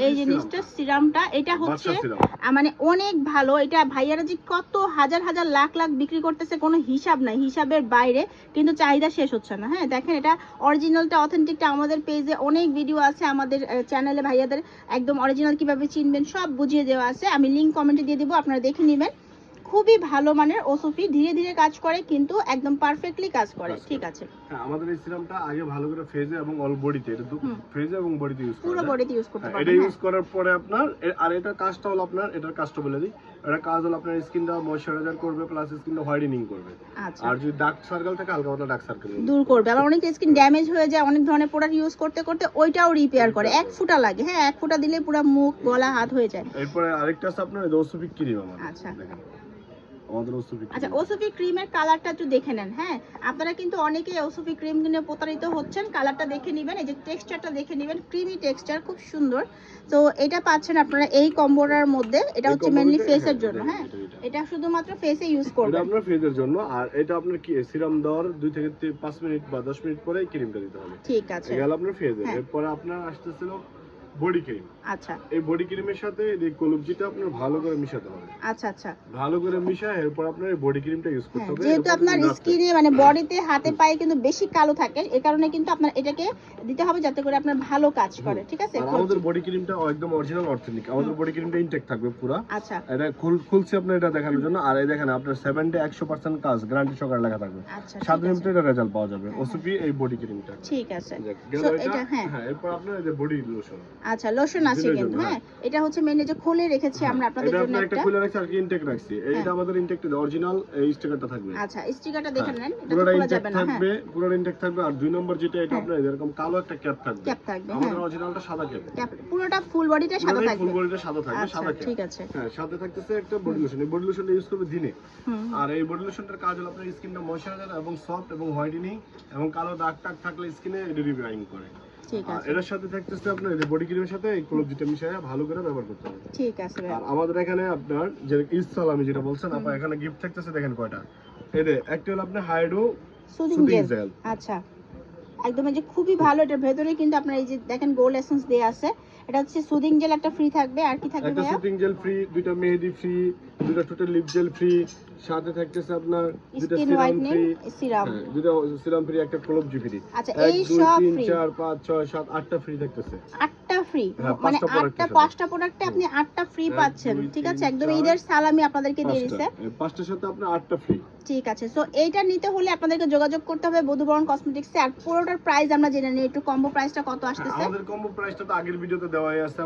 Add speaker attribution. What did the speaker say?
Speaker 1: এই জিনিসটা সিরামটা এটা হচ্ছে মানে অনেক ভালো। এটা ভাইয়ারা যে কত হাজার হাজার লাখ লাখ বিক্রি করতেছে কোনো হিসাব নাই, হিসাবের বাইরে, কিন্তু চাহিদা শেষ হচ্ছে না। হ্যাঁ দেখেন, এটা অরিজিনালটা অথেন্টিকটা আমাদের পেজে অনেক ভিডিও আছে, আমাদের চ্যানেলে ভাইয়াদের একদম অরিজিনাল কিভাবে চিনবেন সব বুঝিয়ে দেওয়া আছে। আমি লিঙ্ক কমেন্টে দিয়ে দিব, আপনারা দেখে নেবেন। খুবই ভালো মানের ওসফি, ধীরে ধীরে কাজ করে কিন্তু একদম পারফেক্টলি কাজ করে। ঠিক আছে,
Speaker 2: হ্যাঁ আমাদের এই সিরামটা আগে ভালো করে ফেজে এবং অল বডিতে, এটা ফেজে এবং বডিতে ইউজ করা,
Speaker 1: পুরো বডিতে ইউজ করতে পারবেন।
Speaker 2: এটা ইউজ করার পরে আপনার আর এটা কাজটা হলো আপনার, এটার কাজটা বলে দিই, এটা কাজ হলো আপনার স্কিনটা ময়শ্চারাইজার করবে প্লাস স্কিনটা হোয়াইটেনিং করবে।
Speaker 1: আচ্ছা,
Speaker 2: আর যদি ডার্ক সার্কেল থাকে হালকা পাতলা ডার্ক সার্কেল
Speaker 1: দূর করবে। আবার অনেক স্কিন ড্যামেজ হয়ে যায় অনেক ধরনের প্রোডাক্ট ইউজ করতে করতে, ওইটাও রিপেয়ার করে। এক ফুটা লাগে, হ্যাঁ এক ফুটা দিলে পুরো মুখ গলা হাত হয়ে যায়।
Speaker 2: এরপরে আরেকটা আছে আপনার ওসফি ক্রিম আমার।
Speaker 1: আচ্ছা
Speaker 2: দেখেন আমাদের ওসফি
Speaker 1: আচ্ছা, ওসফি ক্রিমের কালারটা একটু দেখে নেন। হ্যাঁ আপনারা কিন্তু অনেকেই ওসফি ক্রিম কিনে প্রতারিত হচ্ছেন। কালারটা দেখে নেবেন, এই যে টেক্সচারটা দেখে নেবেন, ক্রিমি টেক্সচার, খুব সুন্দর। তো এটা পাচ্ছেন আপনারা এই কম্বোটার মধ্যে। এটা হচ্ছে মেইনলি ফেসের জন্য। হ্যাঁ এটা শুধুমাত্র ফেসে ইউজ করবেন,
Speaker 2: এটা আপনার ফেসের জন্য। আর এটা আপনার কি সিরাম দেওয়ার 2 থেকে 5 মিনিট বা 10 মিনিট পরে ক্রিমটা দিতে হবে।
Speaker 1: ঠিক আছে,
Speaker 2: এগুলো আপনার ফেসের।
Speaker 1: হ্যাঁ।
Speaker 2: এরপর আপনার আসতেছিল বডি ক্রিম।
Speaker 1: আচ্ছা
Speaker 2: এই বডি ক্রিমের সাথে এই কলুবজিটা আপনার ভালো করে মিশাতে হবে।
Speaker 1: আচ্ছা আচ্ছা,
Speaker 2: ভালো করে মিশায় এরপর আপনার এই বডি ক্রিমটা ইউজ করতে হবে।
Speaker 1: যেহেতু আপনার স্কিনে মানে বডিতে হাতে পায়ে কিন্তু বেশি কালো থাকে, এই কারণে কিন্তু আপনার এটাকে দিতে হবে যাতে করে আপনার ভালো কাজ করে। ঠিক আছে,
Speaker 2: আর আমাদের বডি ক্রিমটা একদম অরিজিনাল অথেন্টিক। আমাদের বডি ক্রিমটা ইনটেক থাকবে পুরো।
Speaker 1: আচ্ছা
Speaker 2: এটা খুলছে আপনার এটা দেখানোর জন্য। আর এই দেখেন আপনার 7 ডে 100% কাজ গ্যারান্টি সহকারে লেখা থাকবে।
Speaker 1: আচ্ছা,
Speaker 2: 7 দিনের ভিতরে এটা রেজাল্ট পাওয়া যাবে ওসপি এই বডি ক্রিমটা।
Speaker 1: ঠিক আছে।
Speaker 2: গেল
Speaker 1: So,
Speaker 2: এটা।
Speaker 1: এটা হ্যাঁ
Speaker 2: হ্যাঁ এরপর আপনার এই যে বডি লোশন।
Speaker 1: আচ্ছা লোশন আছে কিন্তু। হ্যাঁ এটা হচ্ছে মেইনলি যে খুলে রেখেছি আমরা আপনাদের
Speaker 2: এটা
Speaker 1: জন্য
Speaker 2: আপনার একটা
Speaker 1: একটা।
Speaker 2: খুলে রাখছি আর কি ইনটেক রাখছি। এইটা আমাদের ইনটেকটা অরিজিনাল এই স্টিকারটা থাকবে।
Speaker 1: আচ্ছা স্টিকারটা দেখে নেন, এটা
Speaker 2: পুরোটা
Speaker 1: খোলা
Speaker 2: ইনটেক
Speaker 1: যাবে না। হ্যাঁ
Speaker 2: থাকবে, পুরোটা ইনটেক থাকবে। আর 2 নম্বর যেটা এটা আপনার এরকম কালো একটা ক্যাপ থাকবে।
Speaker 1: ক্যাপ থাকবে,
Speaker 2: আমাদের
Speaker 1: হ্যাঁ
Speaker 2: অরিজিনালটা সাদা ক্যাপ।
Speaker 1: পুরোটা ফুল বডিটা সাদা থাকবে।
Speaker 2: ফুল বডিটা সাদা থাকবে,
Speaker 1: আচ্ছা
Speaker 2: সাদা ক্যাপ।
Speaker 1: ঠিক আছে।
Speaker 2: হ্যাঁ সাথে থাকতেছে একটা বডি লোশন। এই বডি লোশনটা ইউজ করবে দিনে। আর এই বডি লোশনটার কাজ হলো আপনার স্কিনটা ময়শ্চারাইজার এবং সফট এবং হোয়াইটেনিং এবং কালো দাগ টাগ থাকলে স্কিনে এটা রিব্রাইং করে।
Speaker 1: ঠিক আছে,
Speaker 2: এর সাথে থাকতেছে আপনার এই বডি ক্রিমের সাথে এই কলুবজিটা মিশিয়ে ভালো করে ব্যবহার করতে হবে।
Speaker 1: ঠিক আছে।
Speaker 2: আর আমাদের এখানে আপনার যে ইসসাল আমি যেটা বলছেন আপনার এখানে গিফট থাকতেছে দেখেন কয়টা। এই যে একটা হলো আপনার হাইড্রো
Speaker 1: সুদিং জেল। আচ্ছা একদম এই যে খুবই ভালো। এটার ভেতরে কিন্তু আপনার এই যে দেখেন গোল্ড এসেন্স দেয়া আছে। এটা হচ্ছে সুদিং জেল একটা ফ্রি থাকবে। আর কি থাকবে
Speaker 2: একটা
Speaker 1: ভাইয়া?
Speaker 2: সুদিং জেল ফ্রি, দুইটা মেহেদি ফ্রি, দুইটা টোটাল লিপ জেল ফ্রি, সাথে থাকতেছে আপনার দুইটা
Speaker 1: skin
Speaker 2: serum
Speaker 1: whitening
Speaker 2: free,
Speaker 1: serum.
Speaker 2: দুইটা সিরাম ফ্রি, একটা কলবজি ফ্রি।
Speaker 1: আচ্ছা
Speaker 2: 1
Speaker 1: এই
Speaker 2: 2
Speaker 1: সব
Speaker 2: 3
Speaker 1: ফ্রি,
Speaker 2: 4 5 6 7 8টা ফ্রি থাকতেছে।
Speaker 1: 8টা ফ্রি,
Speaker 2: হ্যাঁ,
Speaker 1: মানে
Speaker 2: 5টা
Speaker 1: 5টা প্রোডাক্টে আপনি 8টা ফ্রি পাচ্ছেন। ঠিক আছে, একদম ঈদের সালামি আপনাদেরকে দিয়ে দিয়েছে।
Speaker 2: 5টার সাথে আপনার 8টা ফ্রি।
Speaker 1: ঠিক আছে। সো এইটা নিতে হলে আপনাদেরকে যোগাযোগ করতে হবে বধুবরণ কসমেটিক্সে। আর পুরোটার প্রাইস আমরা জেনে নিই একটু, কম্বো প্রাইসটা কত আসতেছে।
Speaker 2: আমাদের কম্বো প্রাইসটা তো আগের ভিডিওতে দেওয়াই আছে।